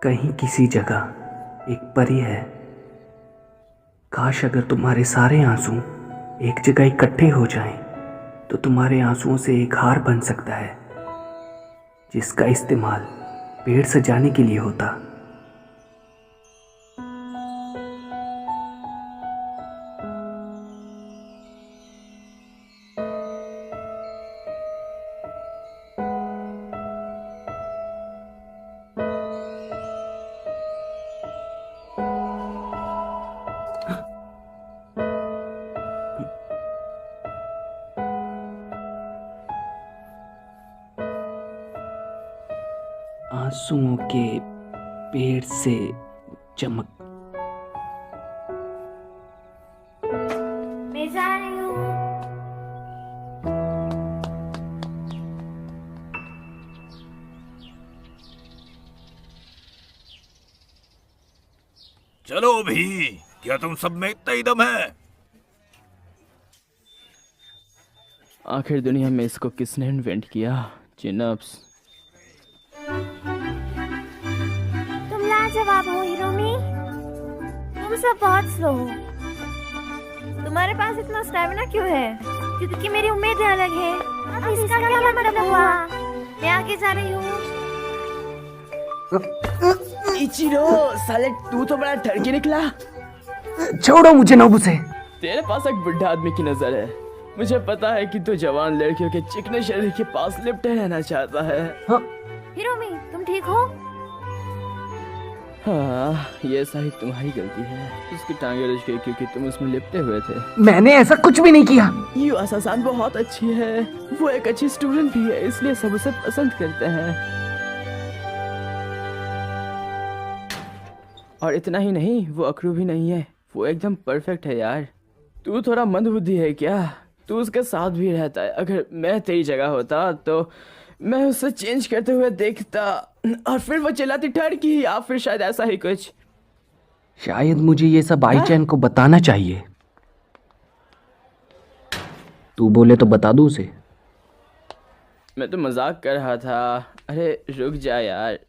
कहीं किसी जगह एक परी है। काश अगर तुम्हारे सारे आंसू एक जगह इकट्ठे हो जाएं, तो तुम्हारे आंसुओं से एक हार बन सकता है, जिसका इस्तेमाल पेड़ सजाने के लिए होता। आंसुओं के पेड़ से चमक। मैं जा रही हूँ। चलो भी, क्या तुम सब में इतना ही दम है? आखिर दुनिया में इसको किसने इन्वेंट किया? चिनअप्स। तुम लाजवाब हो हिरोमी। तुम सब बहुत स्लो हो। तुम्हारे पास इतना स्टैमिना क्यों है? क्योंकि मेरी उम्मीदें अलग है। अब इसका क्या मतलब हुआ? मैं आगे जा रही हूँ। इचिरो, साले तू तो बड़ा ठरकी निकला। छोड़ो मुझे नोबुसे। तेरे पास एक बुढ़ा आदमी की नजर है। मुझे पता है कि तू जवान लड़कियों के चिकने शरीर के पास लिपटे रहना चाहता है। हाँ। हिरोमी, तुम ठीक हो? हाँ, ये सही तुम्हारी गलती है। उसकी टांगे रच गई क्योंकि तुम उसमें लिपटे हुए थे। मैंने ऐसा कुछ भी नहीं किया। यू आसान बहुत अच्छी है। वो एक अच्छी स्टूडेंट भी है, इसलिए सब उसे पसंद करते हैं। और इतना ही नहीं, वो अकड़ू भी नहीं है। वो एकदम परफेक्ट है यार। तू थोड़ा मंदबुद्धि है क्या? तू उसके साथ भी रहता है। अगर मैं तेरी जगह होता तो मैं उसे चेंज करते हुए देखता, और फिर वो चिल्लाती ठरकी, या फिर शायद ऐसा ही कुछ। शायद मुझे ये सब आईचैन को बताना चाहिए। तू बोले तो बता दूं उसे। मैं तो मजाक कर रहा था। अरे रुक जा यार।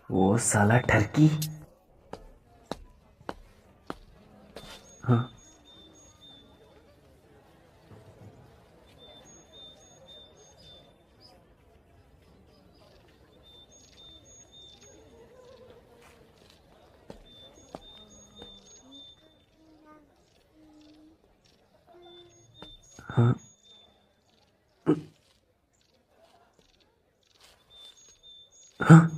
वो साला ठरकी। हाँ। हाँ। हाँ।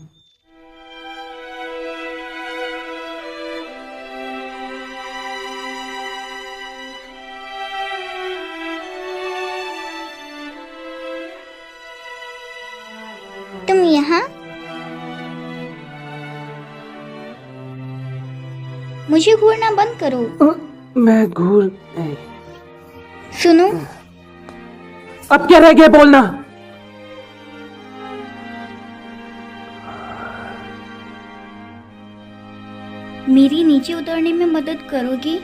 तुम यहाँ? मुझे घूरना बंद करो। मैं घूर। सुनो, अब क्या रह गया बोलना? मेरी नीचे उतरने में मदद करोगी?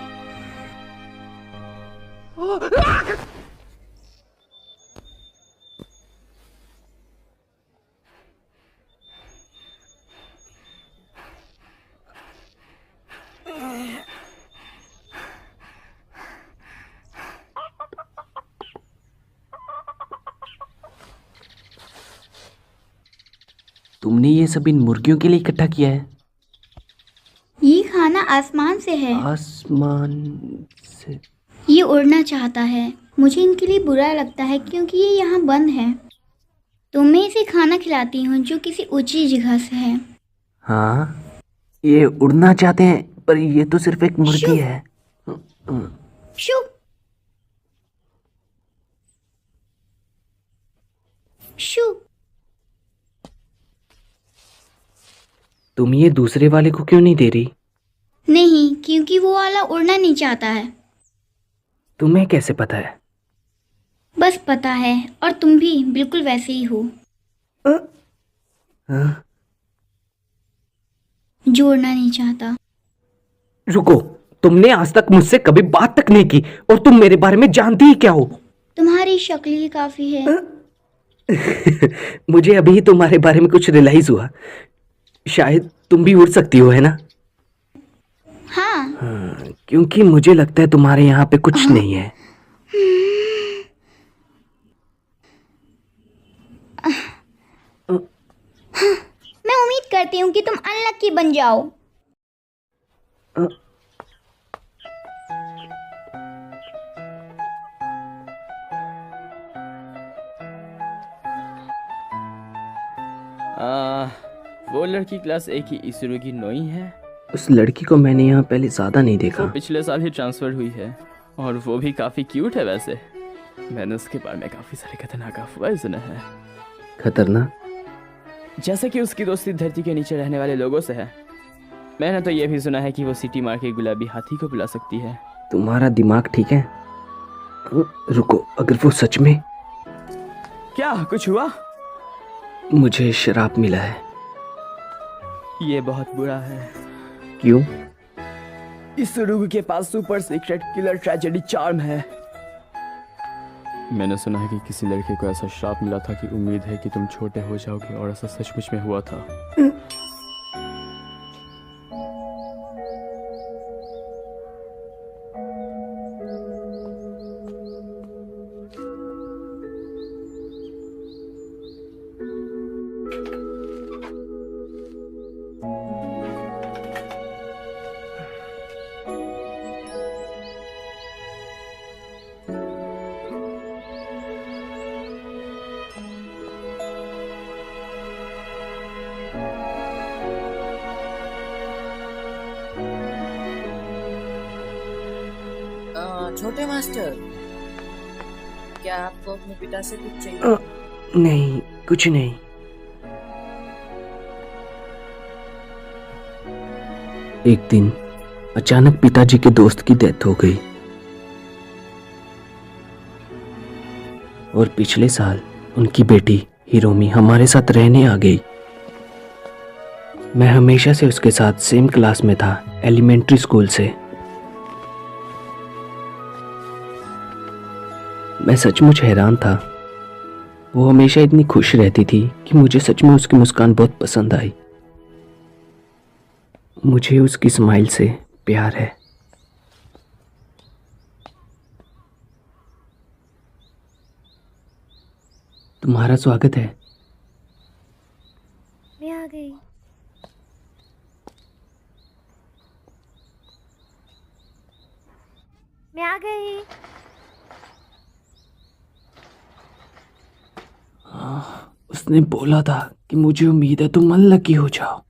तुमने ये सब इन मुर्गियों के लिए इकट्ठा किया है? ये खाना आसमान से है। आसमान से? ये उड़ना चाहता है। मुझे इनके लिए बुरा लगता है क्योंकि ये यहाँ बंद है। तो मैं इसे खाना खिलाती हूँ जो किसी ऊंची जगह से है। हाँ, ये उड़ना चाहते हैं, पर ये तो सिर्फ एक मुर्गी है। शू शू। तुम ये दूसरे वाले को क्यों नहीं दे रही? नहीं, क्योंकि वो वाला उड़ना नहीं चाहता है। तुम्हें कैसे पता है? बस पता है, और तुम भी बिल्कुल वैसे ही हो। जो उड़ना नहीं चाहता। रुको, तुमने आज तक मुझसे कभी बात तक नहीं की, और तुम मेरे बारे में जानती ही क्या हो? तुम्हारी शक्ल ही काफी है। मुझे अभी तुम्हारे बारे में कुछ रियलाइज हुआ। शायद तुम भी उड़ सकती हो, है ना? हाँ। क्योंकि मुझे लगता है तुम्हारे यहाँ पे कुछ नहीं है। मैं उम्मीद करती हूँ कि तुम अनलक्की बन जाओ। वो लड़की क्लास ए की इसरो की नोई है। उस लड़की को मैंने यहाँ पहले ज्यादा नहीं देखा। वो पिछले साल ही ट्रांसफर हुई है और वो भी काफी क्यूट है वैसे। मैंने उसके बारे में काफी सारे खतरनाक अफवाहें सुने हैं। खतरनाक? जैसे कि उसकी दोस्ती धरती के नीचे रहने वाले लोगों से है। मैंने तो ये भी सुना है कि वो सिटी मार के गुलाबी हाथी को बुला सकती है। तुम्हारा दिमाग ठीक है? रुको, अगर वो सच में... क्या कुछ हुआ? मुझे शराप मिला है। ये बहुत बुरा है। क्यों? इस रुग के पास super secret killer tragedy charm है। मैंने सुना है कि किसी लड़के को ऐसा श्राप मिला था कि उम्मीद है कि तुम छोटे हो जाओगे, और ऐसा सचमुच में हुआ था। छोटे मास्टर, क्या आपको अपने पिता से कुछ चाहिए? नहीं, कुछ नहीं। एक दिन अचानक पिताजी के दोस्त की डेथ हो गई और पिछले साल उनकी बेटी हिरोमी हमारे साथ रहने आ गई। मैं हमेशा से उसके साथ सेम क्लास में था, एलिमेंट्री स्कूल से। मैं सचमुच हैरान था। वो हमेशा इतनी खुश रहती थी कि मुझे सच में उसकी मुस्कान बहुत पसंद आई। मुझे उसकी स्माइल से प्यार है। तुम्हारा स्वागत है। मैं आ गई। मैं आ गई। उसने बोला था कि मुझे उम्मीद है तुम अनलकी हो जाओ।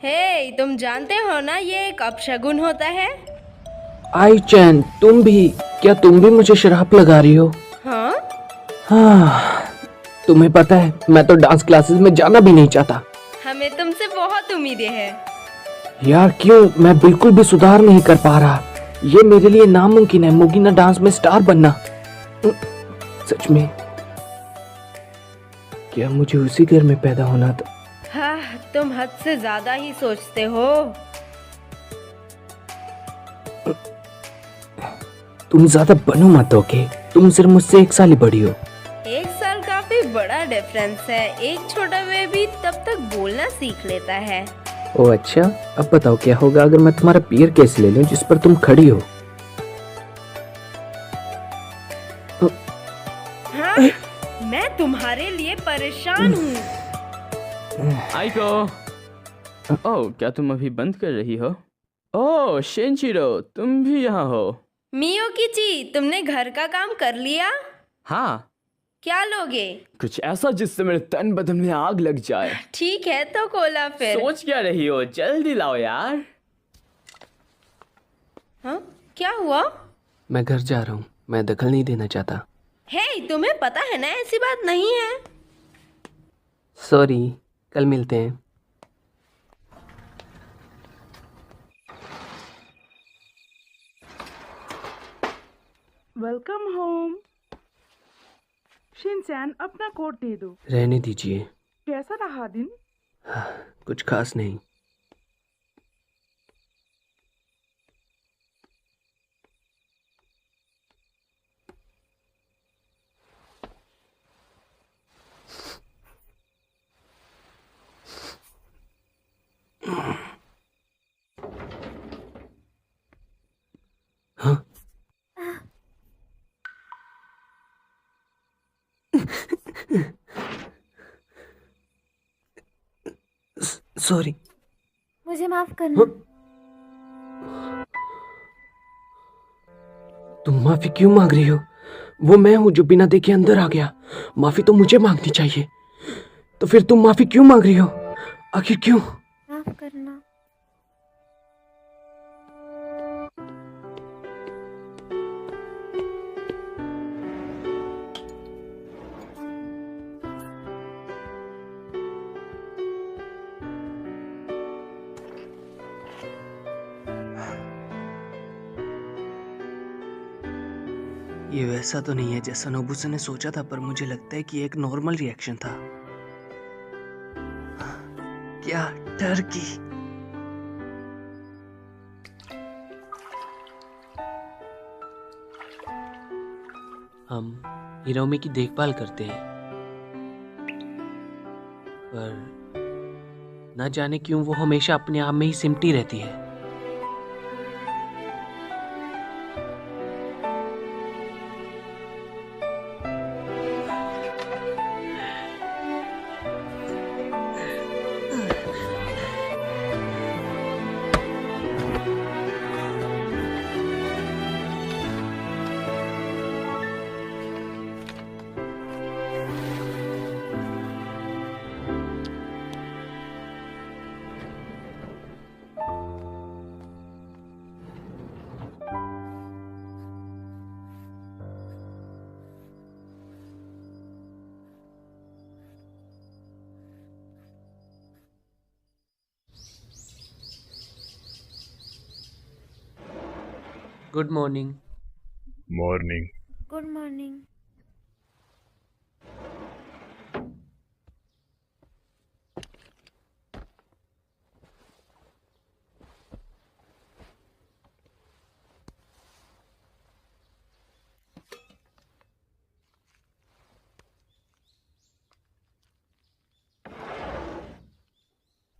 हे, तुम जानते हो ना ये एक अपशगुन होता है। आई चैन, तुम भी? क्या तुम भी मुझे शराप लगा रही हो? हाँ? हाँ, तुम्हें पता है मैं तो डांस क्लासेस में जाना भी नहीं चाहता। हमें तुमसे बहुत उम्मीदें हैं। यार क्यों? मैं बिल्कुल भी सुधार नहीं कर पा रहा। ये मेरे लिए नामुमकिन है, मोगिना डांस में स्टार बनना। सच में क्या मुझे उसी घर में पैदा होना था? हाँ, तुम हद से ज्यादा ही सोचते हो। तुम ज्यादा बनो मत, ओके? तुम सिर्फ मुझसे 1 साल ही बड़ी हो। 1 साल काफी बड़ा डिफरेंस है। एक छोटा बेबी तब तक बोलना सीख लेता है। ओ अच्छा, अब बताओ क्या होगा अगर मैं तुम्हारा पैर केस ले लूं जिस पर तुम खड़ी हो? हाँ, मैं तुम्हारे लिए परेशान हूँ। आइको। ओह, क्या तुम अभी बंद कर रही हो? ओह शेंचिरो, तुम भी यहाँ हो? मियोकिची, तुमने घर का काम कर लिया? हाँ। क्या लोगे? कुछ ऐसा जिससे मेरे तन बदन में आग लग जाए। ठीक है तो कोला फिर। सोच क्या रही हो? जल्दी लाओ यार। हाँ, क्या हुआ? मैं घर जा रहा हूँ, मैं दखल नहीं देना चाहता। हे, तुम्हें पता है ना ऐसी बात नहीं है। सॉरी, कल मिलते हैं। Welcome home. शिनचैन, अपना कोट दे दो। रहने दीजिए। कैसा रहा दिन? कुछ खास नहीं। हाँ। सॉरी। मुझे माफ करना। तुम माफी क्यों मांग रही हो? वो मैं हूं जो बिना देखे अंदर आ गया। माफी तो मुझे मांगनी चाहिए। तो फिर तुम माफी क्यों मांग रही हो? आखिर क्यों? माफ करना। ये वैसा तो नहीं है जैसा नोबुसा ने सोचा था, पर मुझे लगता है कि एक नॉर्मल रिएक्शन था। क्या टर्की! हम हिरोमी की देखभाल करते हैं, पर न जाने क्यों वो हमेशा अपने आप में ही सिमटी रहती है। Good morning. Morning. Good morning.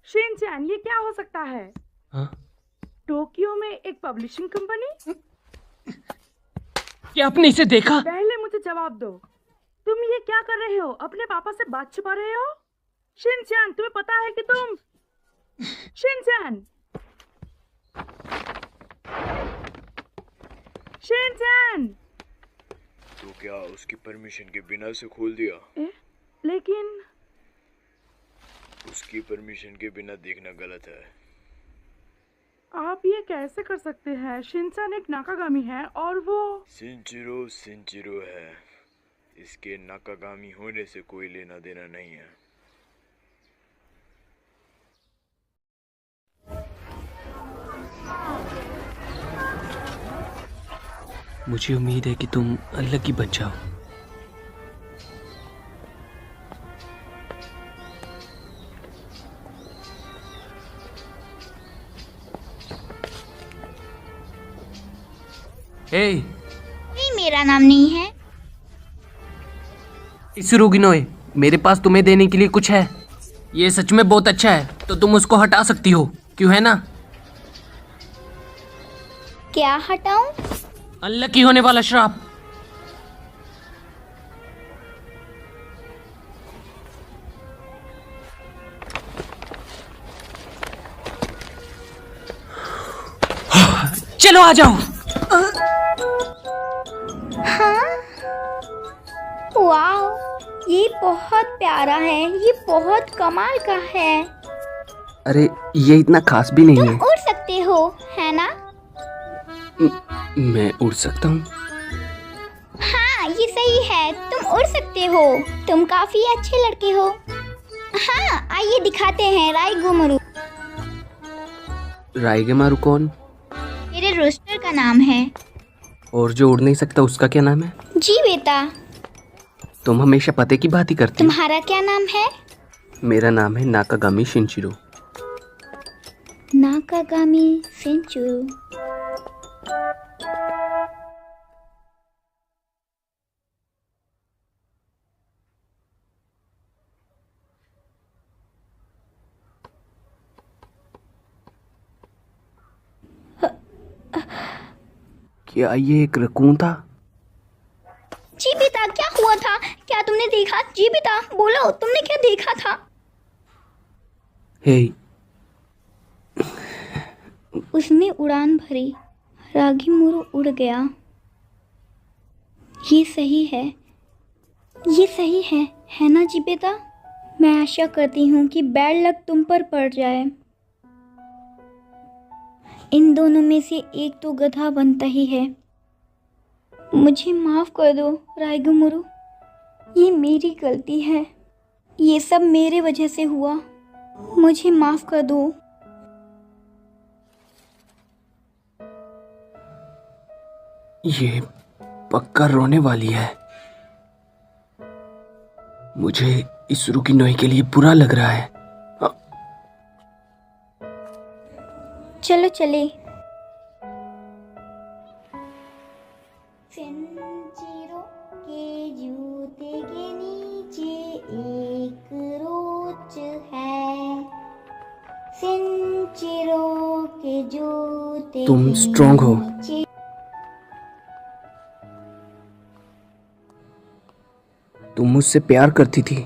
Shinchan, ये क्या हो सकता है? हाँ? टोक्यो में एक पब्लिशिंग कंपनी? क्या आपने इसे देखा? पहले मुझे जवाब दो, तुम ये क्या कर रहे हो? अपने पापा से बात छुपा रहे हो? शिनचैन, तुम्हें पता है कि तुम... शिनचैन! शिनचैन! तो क्या उसकी परमिशन के बिना से खोल दिया? लेकिन उसकी परमिशन के बिना देखना गलत है। आप ये कैसे कर सकते हैं? शिनचैन एक नाकागामी है और वो... सिंचिरो है। इसके नाकागामी होने से कोई लेना देना नहीं है। मुझे उम्मीद है कि तुम अल्लाह की बन जाओ। नहीं, मेरा नाम नहीं है। इसुरुगिनोए, मेरे पास तुम्हें देने के लिए कुछ है। ये सच में बहुत अच्छा है, तो तुम उसको हटा सकती हो, क्यों है ना? क्या हटाऊं? अल्लाह की होने वाला श्राप। चलो आ जाओ। वाओ, ये बहुत प्यारा है, ये बहुत कमाल का है। अरे ये इतना खास भी नहीं है। उड़ सकते हो, है ना? मैं उड़ सकता हूँ? हाँ, ये सही है, तुम उड़ सकते हो। तुम काफी अच्छे लड़के हो। हाँ, आइए दिखाते हैं राइगुमरू। राइगेमारू कौन? मेरे रोस्टर का नाम है। और जो उड़ नहीं सकता उसका क्या नाम है? जी बेटा। तुम हमेशा पते की बात ही करती हो। तुम्हारा क्या नाम है? मेरा नाम है नाकागामी शिनचिरो। नाकागामी सेंचुरो। क्या ये एक रकून था? जी बेटा, क्या हुआ था? क्या तुमने देखा? जी बेटा बोलो, तुमने क्या देखा था? हे, उसने उड़ान भरी, रागिमुरु उड़ गया। ये सही है, ये सही है ना जी बेटा? मैं आशा करती हूँ कि बैड लक तुम पर पड़ जाए। इन दोनों में से एक तो गधा बनता ही है। मुझे माफ कर दो राइगुमुरु, ये मेरी गलती है। ये सब मेरे वजह से हुआ, मुझे माफ कर दो। ये पक्का रोने वाली है। मुझे इस रुकी नोई के लिए बुरा लग रहा है। चलो चले। सेंचिरो के जूते के नीचे एक रोच है। सेंचिरो के जूते तुम के स्ट्रांग हो। नीचे। तुम मुझसे प्यार करती थी।